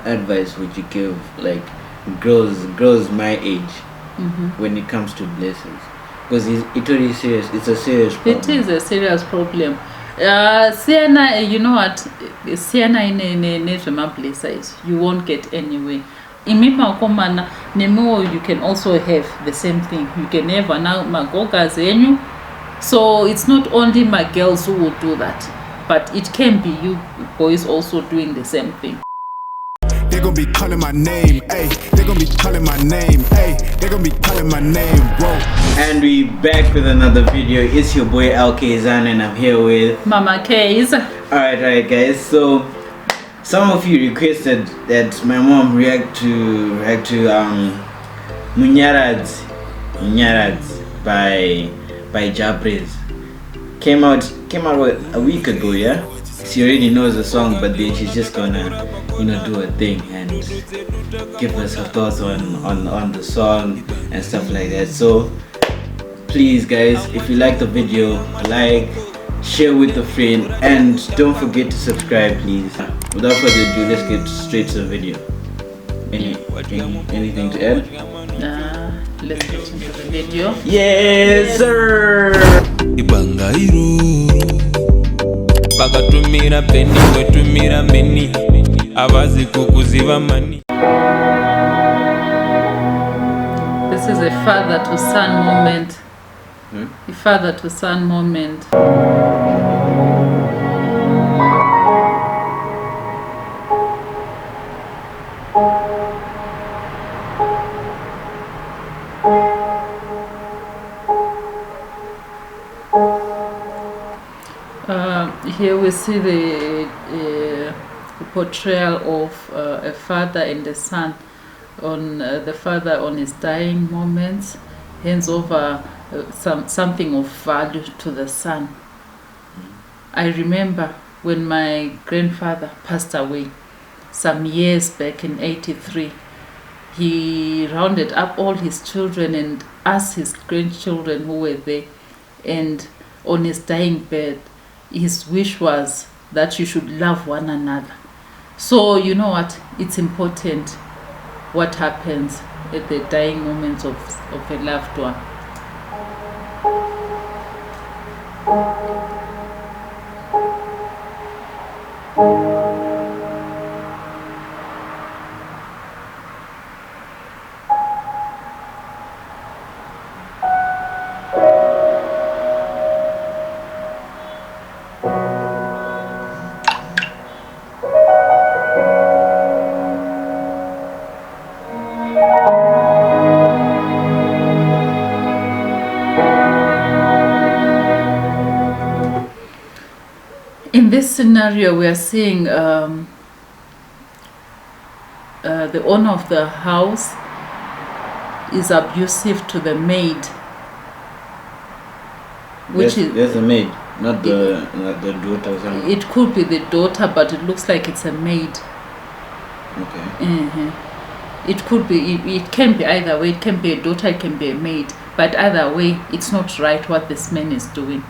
advice would you give like girls my age when it comes to blessings? Because it's really serious. It's a serious problem. It is a serious problem. Siena, you know what? Siena in my blessings, you won't get anywhere. In Mipa Nemo, you can also have the same thing. You can have now Magoga Zenyu. So it's not only my girls who will do that, but it can be you boys also doing the same thing. They're gonna be calling my name, ayy. They're gonna be calling my name, ayy. They're gonna be calling my name, whoa. And we back with another video. It's your boy Kayzano, and I'm here with Mama Kayz. Alright guys. So some of you requested that my mom react to Munyaradzi by Jah Prayzah. Came out a week ago, yeah. She already knows the song, but then she's just gonna, do a thing and give us her thoughts on the song and stuff like that. So please guys, if you like the video, like, share with a friend, and don't forget to subscribe, please. Without further ado, let's get straight to the video. Anything to add? Let's get into the video. Yes, sir. Bakatumira peni wetumira meni abazi kukuziba mani. This is a father to son moment. A father to son moment. Here we see the portrayal of a father and a son, on the father on his dying moments, hands over something of value to the son. I remember when my grandfather passed away some years back in '83, he rounded up all his children and us, his grandchildren who were there, and on his dying bed, his wish was that you should love one another. So you know what, it's important what happens at the dying moments of a loved one. In this scenario, we are seeing the owner of the house is abusive to the maid, which there's a maid, not the daughter or something. It could be the daughter, but it looks like it's a maid. Okay. It could be. It can be either way. It can be a daughter. It can be a maid. But either way, it's not right what this man is doing.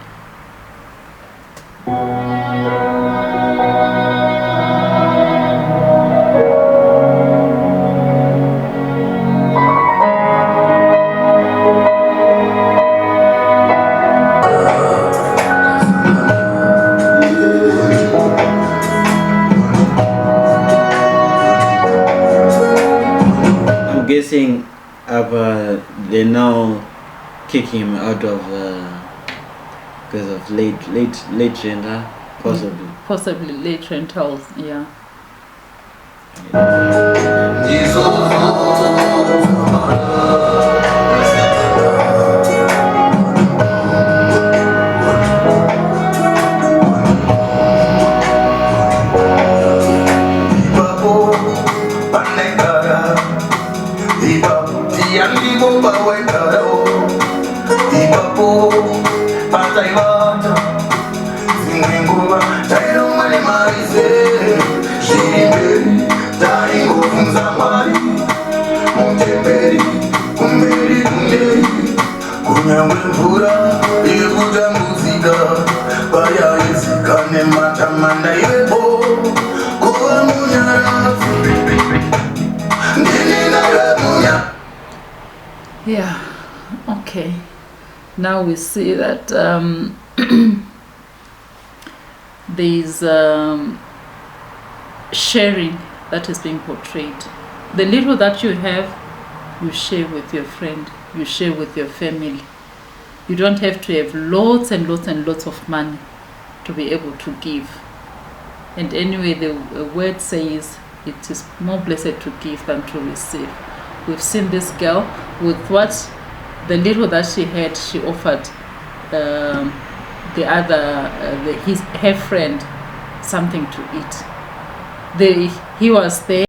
I'm guessing they now kick him out of because of late renter, Possibly late rentals, yeah. Mata manda yebo, kwa Munyaradzi. now we see that there's sharing that is being portrayed. The little that you have, you share with your friend, you share with your family. You don't have to have lots and lots and lots of money to be able to give. And anyway, the word says it is more blessed to give than to receive. We've seen this girl with what the little that she had, she offered her friend something to eat. He was there.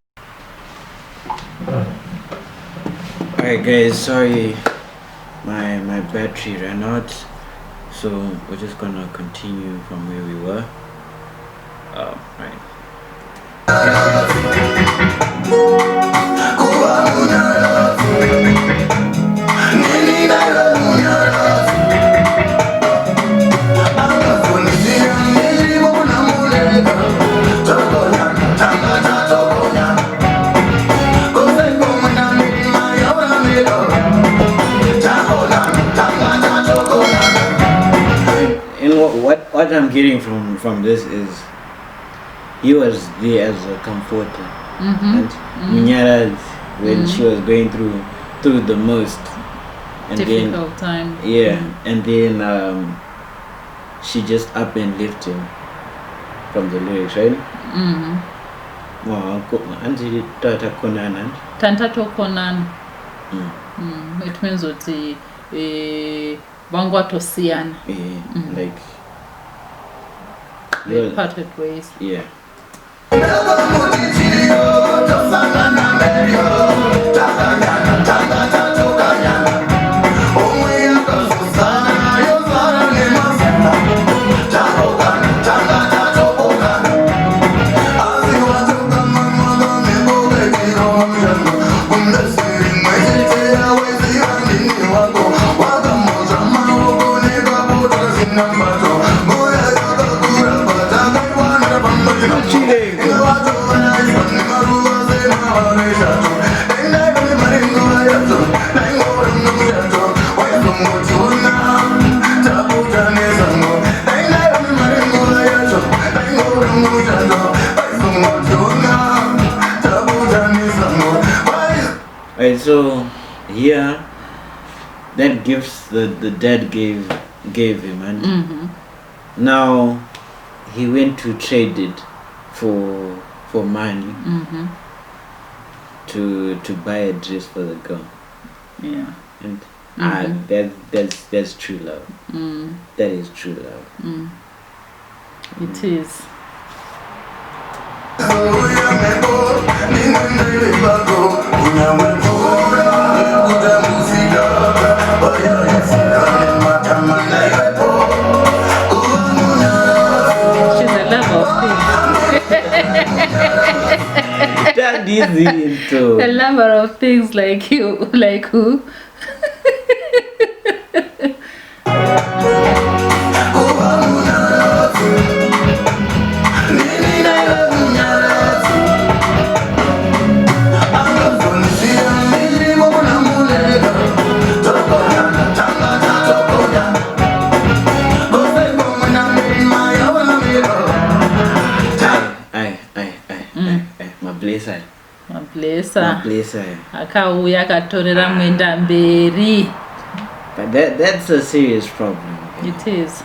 Alright guys, sorry my battery ran out, so we're just gonna continue from where we were. Right. What I'm getting from this is he was there as a comforter, and Munyaradzi when she was going through the most and difficult time. And then she just up and left him from the lyrics, right? It means that Bangwatosian. Like they parted ways. Yeah. Right, so here that gifts the dad gave him, and now he went to trade it for money to buy a dress for the girl. Yeah. And that's true love. That is true love. It is. She's a lover of things. That easy into A lover of things like you, like who? Mablesa. Akauya akatorera mwenda mberi. But that's a serious problem. It is.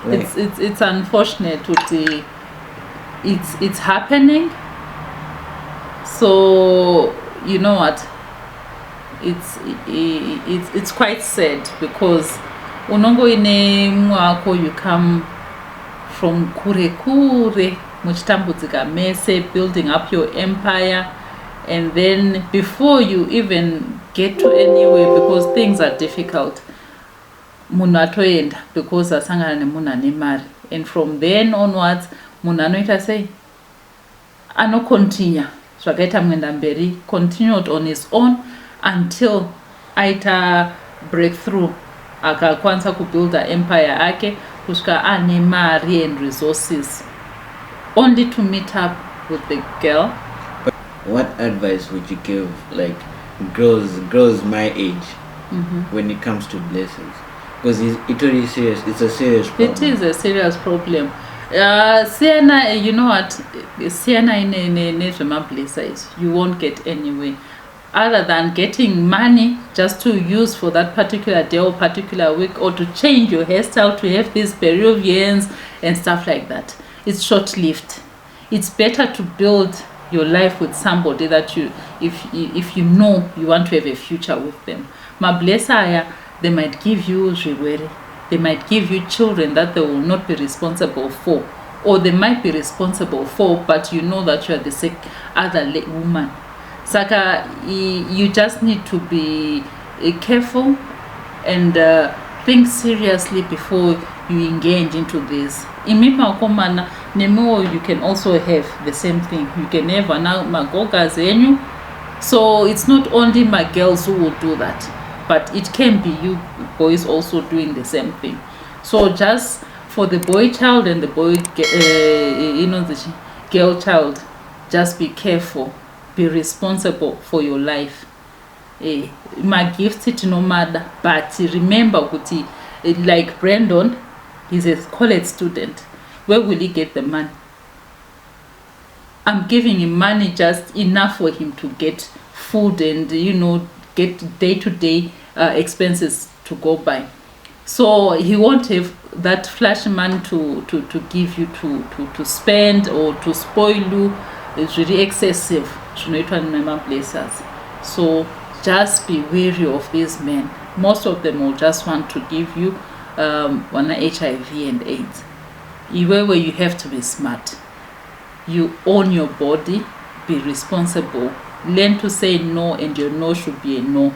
Like, It's unfortunate. It's happening. So you know what? It's quite sad because unongo ine mwako you come from kure muchitambudzika mese, building up your empire, and then before you even get to anywhere, because things are difficult, munhu atoenda because asangana nemunhu ane mari, and from then onwards munhu anoita sei anocontinue zvakaita mwenda mberi, continued on his own until aita breakthrough akakwanisa kubuilda empire ake kusvika ane mari and resources, only to meet up with the girl. but what advice would you give like girls my age when it comes to blessings? Because it really serious. It's a serious problem. It is a serious problem. Sienna, you know what? Sienna in is you won't get anywhere other than getting money just to use for that particular day or particular week, or to change your hairstyle to have these Peruvians and stuff like that. It's short-lived. It's better to build your life with somebody that you, if you know you want to have a future with them. Mablesaya, they might give you Riwere. They might give you children that they will not be responsible for, or they might be responsible for, but you know that you are the sick other woman. Saka, you just need to be careful and think seriously before you engage into this. In Mima Nemo, you can also have the same thing. You can have magoga zenyu. So it's not only my girls who will do that, but it can be you boys also doing the same thing. So just for the boy child and the boy, the girl child, just be careful, be responsible for your life. My gift it no matter, but remember, like Brandon, he's a college student. Where will he get the money? I'm giving him money just enough for him to get food and get day-to-day expenses to go by. So he won't have that flash money to give you to spend or to spoil you. It's really excessive. So just be wary of these men. Most of them will just want to give you one HIV and AIDS. Where you have to be smart. You own your body, be responsible, learn to say no, and your no should be a no.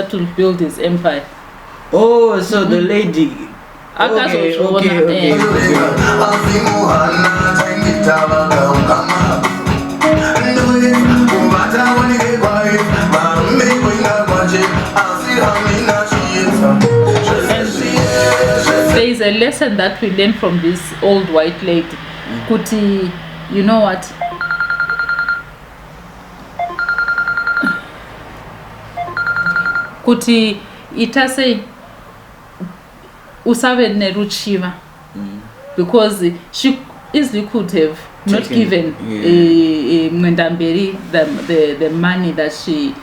To build his empire. Oh, so the lady. Okay. There is a lesson that we learn from this old white lady. Kuti, you know what? Kuti itase usave neruchiva, because she easily could have not given Mwendamberi the money that she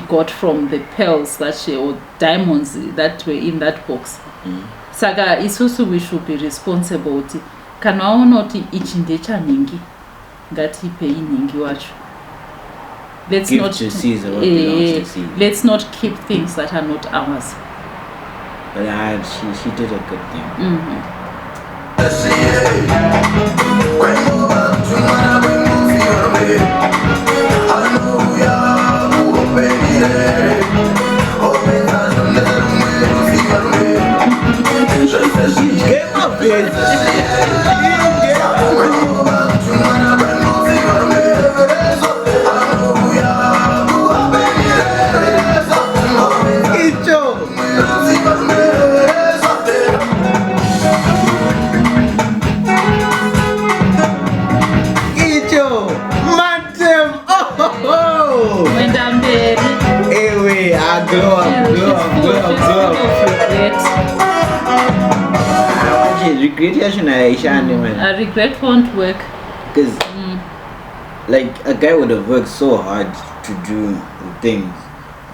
got from the pearls that or diamonds that were in that box. Saka isusu we should be responsible. Kana waona kuti ichi ndecha ningi ngati pei ningi wacho. Let's Give not to Caesar what belongs to Caesar. Let's not keep things that are not ours. But she did a good thing. I regret won't work. Because like a guy would have worked so hard to do things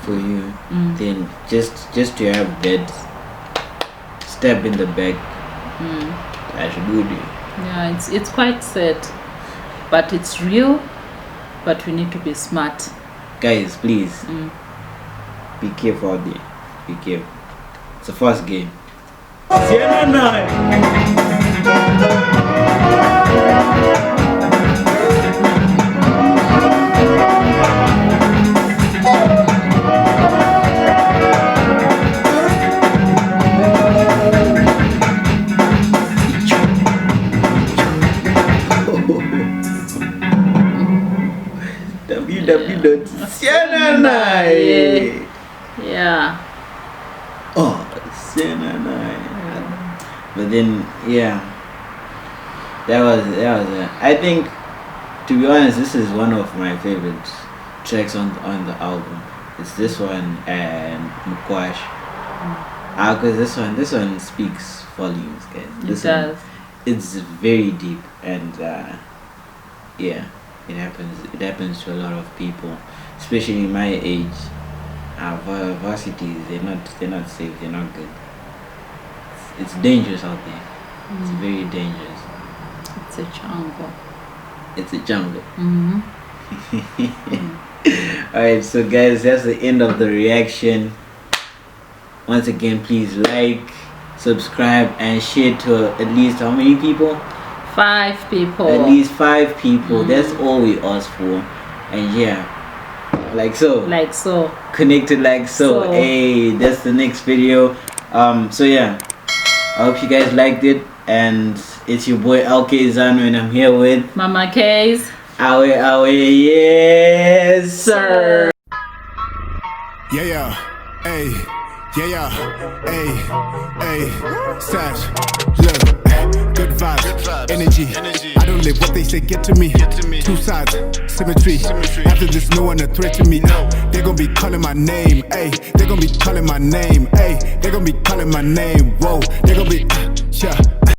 for you, then just to have that stab in the back, I should do it. Yeah, it's quite sad, but it's real. But we need to be smart. Guys, please be careful out there. Be careful. It's the first game. Yeah. Oh, but then yeah, that was I think, to be honest, this is one of my favorite tracks on the album. It's this one and Mukwash. Because this one speaks volumes, guys. This does. It's very deep, and yeah, it happens to a lot of people, especially my age. Varsities, they're not safe, they're not good. It's dangerous out there. It's very dangerous. It's a jungle. It's a jungle. Mm-hmm. Alright, so guys, that's the end of the reaction. Once again, please like, subscribe, and share to at least how many people? 5 people. At least 5 people. That's all we ask for. And yeah, like so. Connected like so. Hey, that's the next video. So yeah, I hope you guys liked it. And it's your boy Kayzano, and I'm here with Mama Kayz. Awe, yes sir. Yeah, hey, yeah, hey, sad, look, good vibes, energy. I don't let what they say get to me. 2 sides, symmetry. After this, no one a threat to me. They gon' be calling my name, hey. They gon' be calling my name, hey. They gon' be calling my name, whoa. They gon' be, yeah.